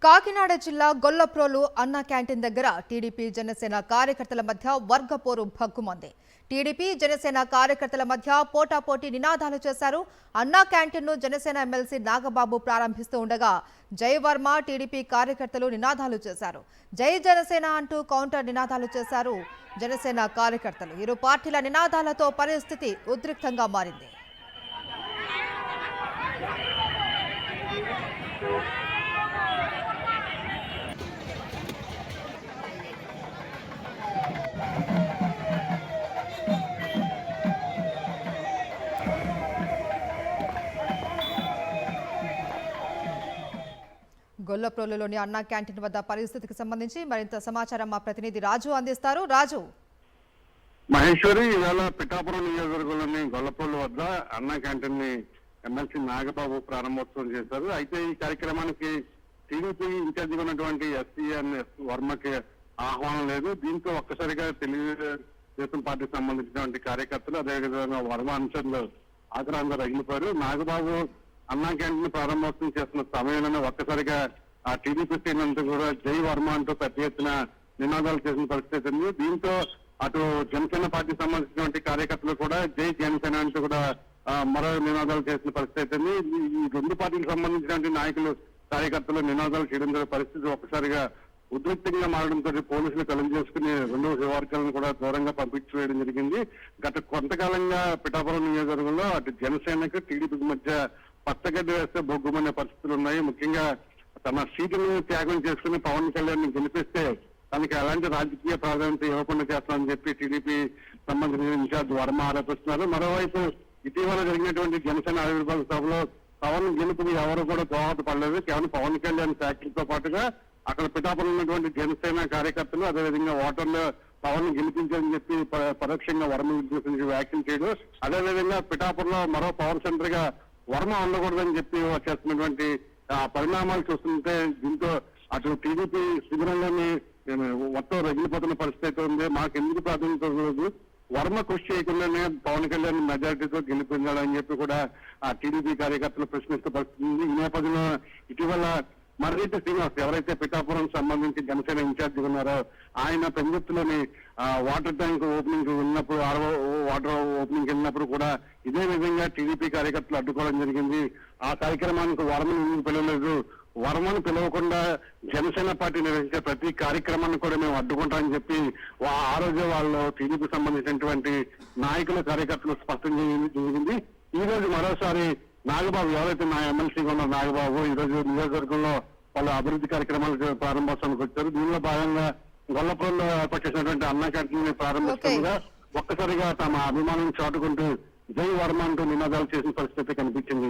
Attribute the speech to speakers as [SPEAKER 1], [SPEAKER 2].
[SPEAKER 1] కాకినాడ జిల్లా గొల్లప్రోలు అన్న క్యాంటీన్ దగ్గర టీడీపీ జనసేన కార్యకర్తల మధ్య వర్గపోరు భగ్గుమంది. టీడీపీ జనసేన కార్యకర్తల మధ్య పోటాపోటీ నినాదాలు చేశారు. అన్నా క్యాంటీన్ను జనసేన ఎమ్మెల్సీ నాగబాబు ప్రారంభిస్తూ ఉండగా జై వర్మ టీడీపీ కార్యకర్తలు నినాదాలు చేశారు. జై జనసేన అంటూ కౌంటర్ నినాదాలు చేశారు జనసేన కార్యకర్తలు. ఇరు పార్టీల నినాదాలతో పరిస్థితి ఉద్రిక్తంగా మారింది. గొల్లప్రోలులోని అన్నా క్యాంటీన్ వద్ద పరిస్థితికి సంబంధించి మరింత సమాచారం మా ప్రతినిధి రాజు అందిస్తారు. రాజు,
[SPEAKER 2] మహేశ్వరి ఇవాళ పిఠాపురం నియోజకవర్గంలోని గొల్లప్రోలు వద్ద అన్నా క్యాంటీన్ ని ఎమ్మెల్సీ నాగబాబు ప్రారంభోత్సవం చేశారు. అయితే ఈ కార్యక్రమానికి టీడీపీ ఇన్ఛార్జిగా ఉన్నటువంటి ఎస్సీఎన్ వర్మకి ఆహ్వానం లేదు. దీంతో ఒక్కసారిగా తెలుగుదేశం పార్టీకి సంబంధించినటువంటి కార్యకర్తలు అదేవిధంగా వర్మ అనుచరులు ఆగ్రహంగా రగిలిపోయారు. నాగబాబు అన్నా క్యాంటీన్ ప్రారంభోత్సవం చేస్తున్న సమయంలోనే ఒక్కసారిగా ఆ టీడీపీ శ్రేణి అంతా కూడా జై వర్మ అంటూ పెద్ద ఎత్తున నినాదాలు చేసిన పరిస్థితి ఉంది. దీంతో అటు జనసేన పార్టీకి సంబంధించినటువంటి కార్యకర్తలు కూడా జై జనసేన అంటూ కూడా మరో నినాదాలు చేసిన పరిస్థితి ఉంది. ఈ రెండు పార్టీలకు సంబంధించినటువంటి నాయకులు కార్యకర్తలు నినాదాలు చేయడం పరిస్థితి ఒక్కసారిగా ఉద్రిక్తంగా మారడంతో పోలీసులు కలం చేసుకుని రెండు వర్గాలను కూడా దూరంగా పంపించివేయడం జరిగింది. గత కొంతకాలంగా పిఠాపురం నియోజకవర్గంలో అటు జనసేనకు టీడీపీకి మధ్య పచ్చగడ్డ వేస్తే బొగ్గుమనే పరిస్థితులు ఉన్నాయి. ముఖ్యంగా తన సీటును త్యాగం చేసుకుని పవన్ కళ్యాణ్ ని గెలిపిస్తే తనకి ఎలాంటి రాజకీయ ప్రాధాన్యత ఇవ్వకుండా చేస్తామని చెప్పి టీడీపీ సంబంధించిన ఇన్ఛార్జ్ వర్మ ఆరోపిస్తున్నారు. మరోవైపు ఇటీవల జరిగినటువంటి జనసేన ఆవిర్భావ సభలో పవన్ గెలుపుకి ఎవరు కూడా దోహదపడలేదు. కేవలం పవన్ కళ్యాణ్ ఫ్యాక్టరీతో పాటుగా అక్కడ పిఠాపురం ఉన్నటువంటి జనసేన కార్యకర్తలు అదేవిధంగా ఓటర్లు పవన్ గెలిపించాలని చెప్పి పరోక్షంగా వర్మ వ్యాఖ్యలు చేయడం, అదేవిధంగా పిఠాపురంలో మరో పవర్ సెంటర్ గా వర్మ ఉండకూడదని చెప్పి చేస్తున్నటువంటి పరిణామాలు చూస్తుంటే దీంతో అటు టీడీపీ శిబిరంలోని మొత్తం రగిలిపోతున్న పరిస్థితి ఉంది. మాకు ఎందుకు ప్రాధాన్యత లేదు, వర్మ కృషి చేయకుండానే పవన్ కళ్యాణ్ మెజారిటీతో గెలిపించాలని చెప్పి కూడా ఆ టీడీపీ కార్యకర్తలు ప్రశ్నిస్తూ పరిస్థితి. ఈ నేపథ్యంలో ఇటీవల మర్రెడ్డి శ్రీనివాస్ ఎవరైతే పిఠాపురం సంబంధించి జనసేన ఇన్ఛార్జి ఉన్నారో ఆయన పెంగుత్తులోని వాటర్ ట్యాంక్ ఓపెనింగ్ వెళ్ళినప్పుడు వాటర్ ఓపెనింగ్ వెళ్ళినప్పుడు కూడా ఇదే విధంగా టీడీపీ కార్యకర్తలు అడ్డుకోవడం జరిగింది. ఆ కార్యక్రమానికి వర్మను ఎందుకు పిలవలేదు, వర్మను పిలవకుండా జనసేన పార్టీ నిర్వహించే ప్రతి కార్యక్రమాన్ని కూడా మేము అడ్డుకుంటామని చెప్పి ఆ రోజే వాళ్ళు టీడీపీ సంబంధించినటువంటి నాయకుల కార్యకర్తలు స్పష్టం జరిగింది. ఈ రోజు మరోసారి నాగబాబు ఎవరైతే నా ఎమ్మెల్సీగా ఉన్న నాగబాబు ఈ రోజు నియోజకవర్గంలో వాళ్ళ అభివృద్ధి కార్యక్రమాలకు ప్రారంభోత్సవానికి వచ్చారు. దీనిలో భాగంగా గొల్లపురంలో ఏర్పాటు చేసినటువంటి అన్నా క్యాంటీన్ ప్రారంభిస్తుండగా ఒక్కసారిగా తమ అభిమానం చాటుకుంటూ జై వర్మ అంటూ నినాదాలు చేసిన పరిస్థితి కనిపించింది.